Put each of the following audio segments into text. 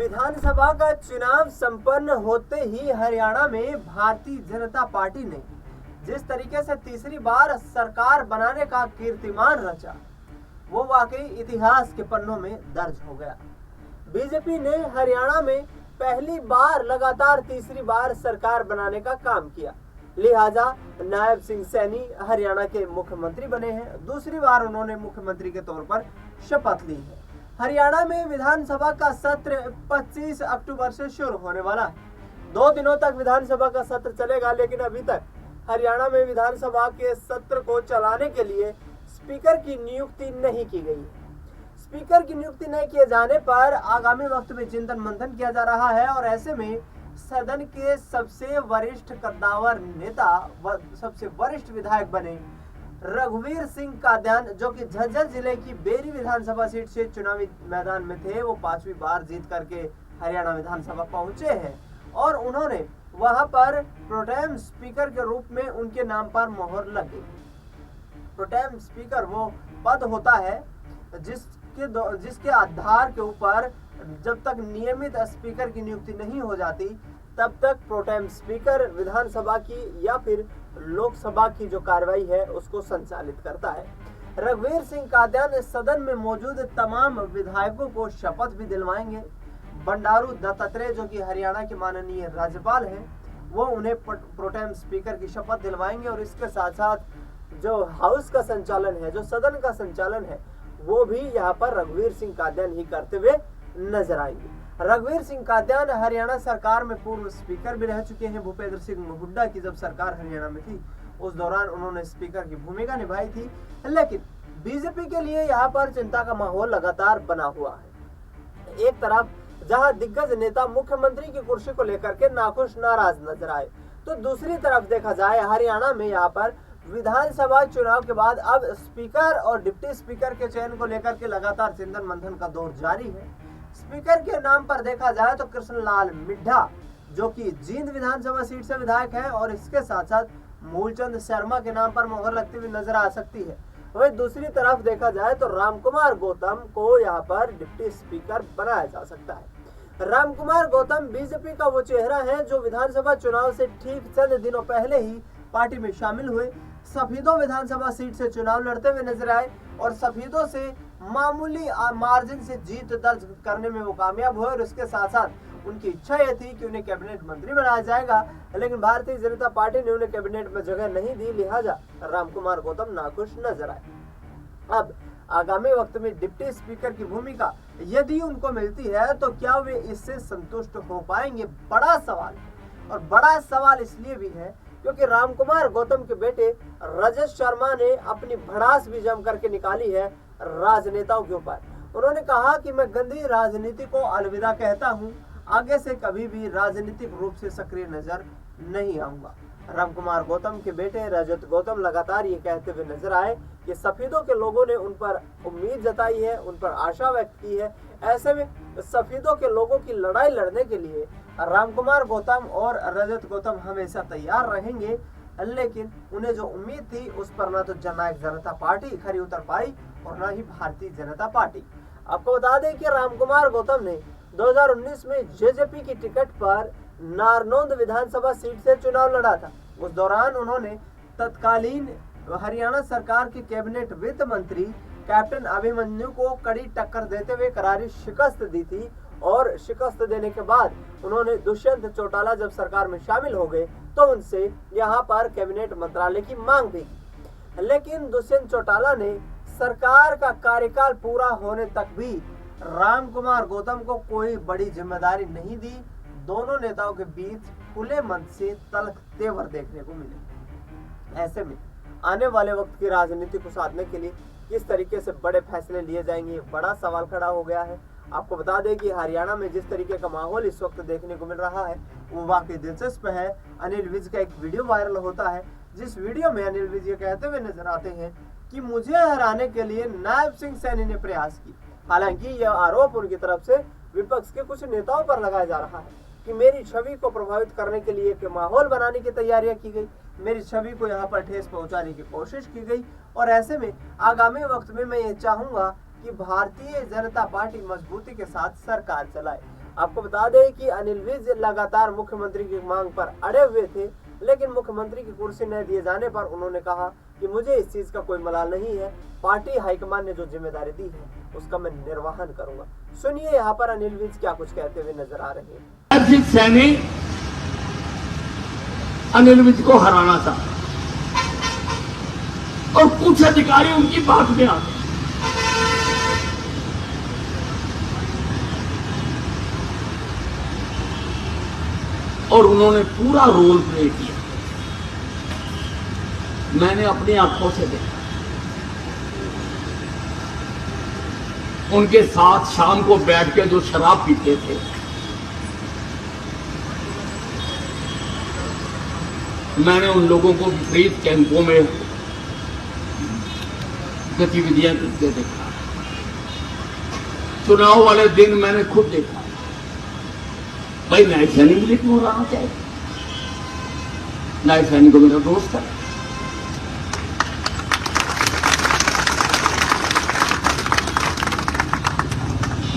विधानसभा का चुनाव संपन्न होते ही हरियाणा में भारतीय जनता पार्टी ने जिस तरीके से तीसरी बार सरकार बनाने का कीर्तिमान रचा, वो वाकई इतिहास के पन्नों में दर्ज हो गया। बीजेपी ने हरियाणा में पहली बार लगातार तीसरी बार सरकार बनाने का काम किया, लिहाजा नायब सिंह सैनी हरियाणा के मुख्यमंत्री बने हैं। दूसरी बार उन्होंने मुख्यमंत्री के तौर पर शपथ ली है। हरियाणा में विधानसभा का सत्र 25 अक्टूबर से शुरू होने वाला है। 2 दिनों तक विधानसभा का सत्र चलेगा, लेकिन अभी तक हरियाणा में विधानसभा के सत्र को चलाने के लिए स्पीकर की नियुक्ति नहीं की गई है। स्पीकर की नियुक्ति नहीं किए जाने पर आगामी वक्त में चिंतन मंथन किया जा रहा है और ऐसे में सदन के सबसे वरिष्ठ कद्दावर नेता व सबसे वरिष्ठ विधायक बने रघुवीर सिंह काद्यान, जो कि झज्जर जिले की बेरी विधानसभा सीट से चुनावी मैदान में थे, वो 5वीं बार जीत करके हरियाणा विधानसभा पहुंचे हैं और उन्होंने वहां पर प्रोटेम स्पीकर के रूप में उनके नाम पर मोहर लगी। प्रोटेम स्पीकर वो पद होता है जिसके आधार के ऊपर जब तक नियमित स्पीकर की नियुक्ति नहीं हो जाती तब तक प्रोटेम स्पीकर विधानसभा की या फिर लोकसभा की जो कार्रवाई है उसको संचालित करता है। रघुवीर सिंह काद्यान सदन में मौजूद तमाम विधायकों को शपथ भी दिलवाएंगे। बंडारू दत्तात्रेय, जो कि हरियाणा के माननीय राज्यपाल हैं, वो उन्हें प्रोटेम स्पीकर की शपथ दिलवाएंगे और इसके साथ साथ जो हाउस का संचालन है, जो सदन का संचालन है, वो भी यहाँ पर रघुवीर सिंह काद्यान ही करते हुए नजर आएंगे। रघुवीर सिंह काद्यान हरियाणा सरकार में पूर्व स्पीकर भी रह चुके हैं। भूपेंद्र सिंह हुड्डा की जब सरकार हरियाणा में थी उस दौरान उन्होंने स्पीकर की भूमिका निभाई थी। लेकिन बीजेपी के लिए यहाँ पर चिंता का माहौल लगातार बना हुआ है। एक तरफ जहां दिग्गज नेता मुख्यमंत्री की कुर्सी को लेकर के नाखुश नाराज नजर आए, तो दूसरी तरफ देखा जाए हरियाणा में यहाँ पर विधानसभा चुनाव के बाद अब स्पीकर और डिप्टी स्पीकर के चयन को लेकर के लगातार चिंतन मंथन का दौर जारी है। स्पीकर के नाम पर देखा जाए तो कृष्णलाल मिड्ढा, जो कि जींद विधानसभा सीट से विधायक है, और इसके साथ साथ मूलचंद शर्मा के नाम पर मोहर लगती हुई नजर आ सकती है। वहीं दूसरी तरफ देखा जाए तो रामकुमार गौतम को यहाँ पर डिप्टी स्पीकर बनाया जा सकता है। रामकुमार गौतम बीजेपी का वो चेहरा है जो विधानसभा चुनाव से ठीक चंद दिनों पहले ही पार्टी में शामिल हुए, सफीदों विधानसभा सीट से चुनाव लड़ते हुए नजर आए और सफीदों से मामूली मार्जिन से जीत दर्ज करने में वो कामयाब हुए और इसके साथ साथ उनकी इच्छा यह थी कि उन्हें कैबिनेट मंत्री बनाया जाएगा, लेकिन भारतीय जनता पार्टी ने उन्हें कैबिनेट में जगह नहीं दी, लिहाजा रामकुमार गौतम नाखुश नजर आए। अब आगामी वक्त में डिप्टी स्पीकर की भूमिका यदि उनको मिलती है तो क्या वे इससे संतुष्ट हो पाएंगे, बड़ा सवाल है। और बड़ा सवाल इसलिए भी है क्योंकि रामकुमार गौतम के बेटे रजत शर्मा ने अपनी भड़ास भी जम करके निकाली है राजनेताओं के ऊपर। उन्होंने कहा कि मैं गंदी राजनीति को अलविदा कहता हूं, आगे से कभी भी राजनीतिक रूप से सक्रिय नजर नहीं आऊंगा। रामकुमार गौतम के बेटे रजत गौतम लगातार ये कहते हुए नजर आए कि सफेदों के लोगों ने उन पर उम्मीद जताई है, उन पर आशा व्यक्त की है। ऐसे में सफेदों के लोगों की लड़ाई लड़ने के लिए रामकुमार गौतम और रजत गौतम हमेशा तैयार रहेंगे, लेकिन उन्हें जो उम्मीद थी उस पर ना तो जननायक जनता पार्टी खरी उतर पाई और ना ही भारतीय जनता पार्टी। आपको बता दें कि रामकुमार गौतम ने 2019 में जेजेपी की टिकट पर नारनौंद विधानसभा सीट से चुनाव लड़ा था। उस दौरान उन्होंने तत्कालीन हरियाणा सरकार के कैबिनेट वित्त मंत्री कैप्टन अभिमन्यु को कड़ी टक्कर देते हुए करारी शिकस्त दी थी और शिकस्त देने के बाद उन्होंने दुष्यंत चौटाला जब सरकार में शामिल हो गए तो उनसे यहाँ पर कैबिनेट मंत्रालय की मांग भी की, लेकिन दुष्यंत चौटाला ने सरकार का कार्यकाल पूरा होने तक भी रामकुमार गौतम को कोई बड़ी जिम्मेदारी नहीं दी। दोनों नेताओं के बीच खुले मन से तल्ख तेवर देखने को मिले। ऐसे में आने वाले वक्त की राजनीति को साधने के लिए किस तरीके से बड़े फैसले लिए जाएंगे, बड़ा सवाल खड़ा हो गया है। आपको बता दें कि हरियाणा में जिस तरीके का माहौल इस वक्त देखने को मिल रहा है वो वाकई दिलचस्प है। अनिल विज का एक वीडियो वायरल होता है जिस वीडियो में अनिल विज ये कहते हुए नजर आते हैं कि मुझे हराने के लिए नायब सिंह सैनी ने प्रयास की। हालांकि यह आरोप उनकी तरफ से विपक्ष के कुछ नेताओं पर लगाया जा रहा है कि मेरी छवि को प्रभावित करने के लिए एक माहौल बनाने की तैयारियां की गई, मेरी छवि को यहाँ पर ठेस पहुंचाने की कोशिश की गई। और ऐसे में आगामी वक्त में मैं ये चाहूंगा कि भारतीय जनता पार्टी मजबूती के साथ सरकार चलाए। आपको बता दें कि अनिल विज लगातार मुख्यमंत्री की मांग पर अड़े हुए थे, लेकिन मुख्यमंत्री की कुर्सी न दिए जाने पर उन्होंने कहा कि मुझे इस चीज का कोई मलाल नहीं है, पार्टी हाईकमान ने जो जिम्मेदारी दी है उसका मैं निर्वहन करूंगा। सुनिए यहाँ पर अनिल विज क्या कुछ कहते हुए नजर आ रहे हैं। अजीत सैनी अनिल विज को हराना था और कुछ अधिकारी उनकी बात में आ गए। और उन्होंने पूरा रोल प्ले किया। मैंने अपनी आंखों से देखा। उनके साथ शाम को बैठ के जो शराब पीते थे, मैंने उन लोगों को विपरीत कैंपों में गतिविधियां करते देखा। चुनाव वाले दिन मैंने खुद देखा। भाई नायब सैनी मुझे क्यों हराना चाहिए? नायब सैनी को मेरा दोस्त है।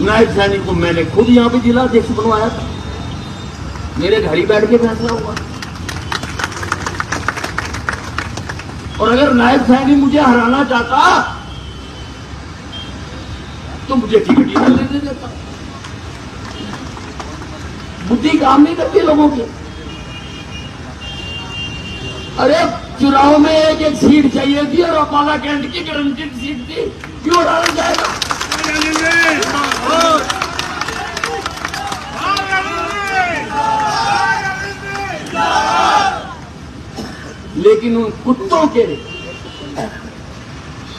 नायब सैनी को मैंने खुद यहां पे जिला अध्यक्ष बनवाया था। मेरे घर ही बैठ के फैसला हुआ। और अगर नायब सैनी मुझे हराना चाहता तो मुझे टिकट ही नहीं लेने देता। बुद्धि काम नहीं करती लोगों की। अरे चुनाव में एक एक सीट चाहिए थी और अम्बाला कैंट की गारंटी सीट थी, क्यों हराना जाएगा? लेकिन उन कुत्तों के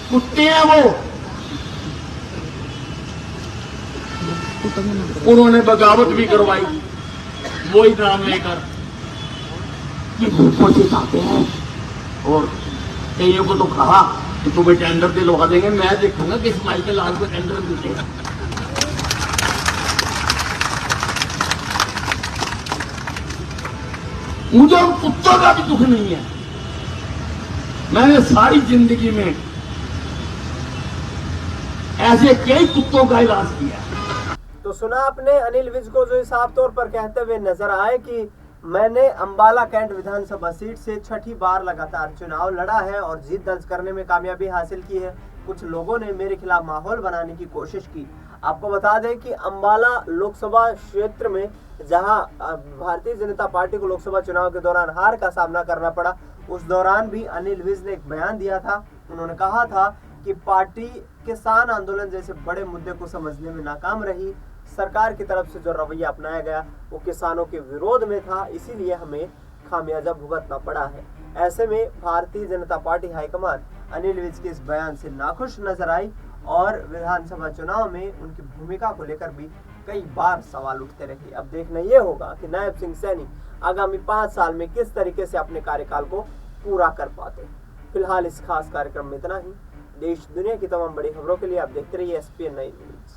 कुत्ते हैं वो, उन्होंने बगावत भी करवाई वही नाम लेकर कि भूखों से खाते हैं। और कईयों को तो कहा कि तुम्हें टेंडर दिलवा देंगे। मैं देखूंगा कि इस्माइल के लाल को टेंडर मिलेगा। मुझे उन कुत्तों का भी दुख नहीं है। मैंने सारी जिंदगी में ऐसे कई कुत्तों का इलाज किया। तो सुना आपने अनिल विज को जो साफ तौर पर कहते हुए नजर आए कि मैंने अंबाला कैंट विधानसभा सीट से छठी बार लगातार चुनाव लड़ा है और जीत दर्ज करने में कामयाबी हासिल की है। कुछ लोगों ने मेरे खिलाफ माहौल बनाने की कोशिश की। आपको बता दें कि अंबाला लोकसभा क्षेत्र में जहां भारतीय जनता पार्टी को लोकसभा चुनाव के दौरान हार का सामना करना पड़ा, उस दौरान भी अनिल विज ने एक बयान दिया था। उन्होंने कहा था कि पार्टी किसान आंदोलन जैसे बड़े मुद्दे को समझने में नाकाम रही। सरकार की तरफ से जो रवैया अपनाया गया वो किसानों के विरोध में था, इसीलिए हमें खामियाजा भुगतना पड़ा है। ऐसे में भारतीय जनता पार्टी हाईकमान अनिल विज के इस बयान से नाखुश नजर आई और विधानसभा चुनाव में उनकी भूमिका को लेकर भी कई बार सवाल उठते रहे। अब देखना यह होगा कि नायब सिंह सैनी आगामी 5 साल में किस तरीके से अपने कार्यकाल को पूरा कर पाते हैं। फिलहाल इस खास कार्यक्रम में इतना ही। देश दुनिया की तमाम बड़ी खबरों के लिए आप देखते रहिए SPN 9 न्यूज़।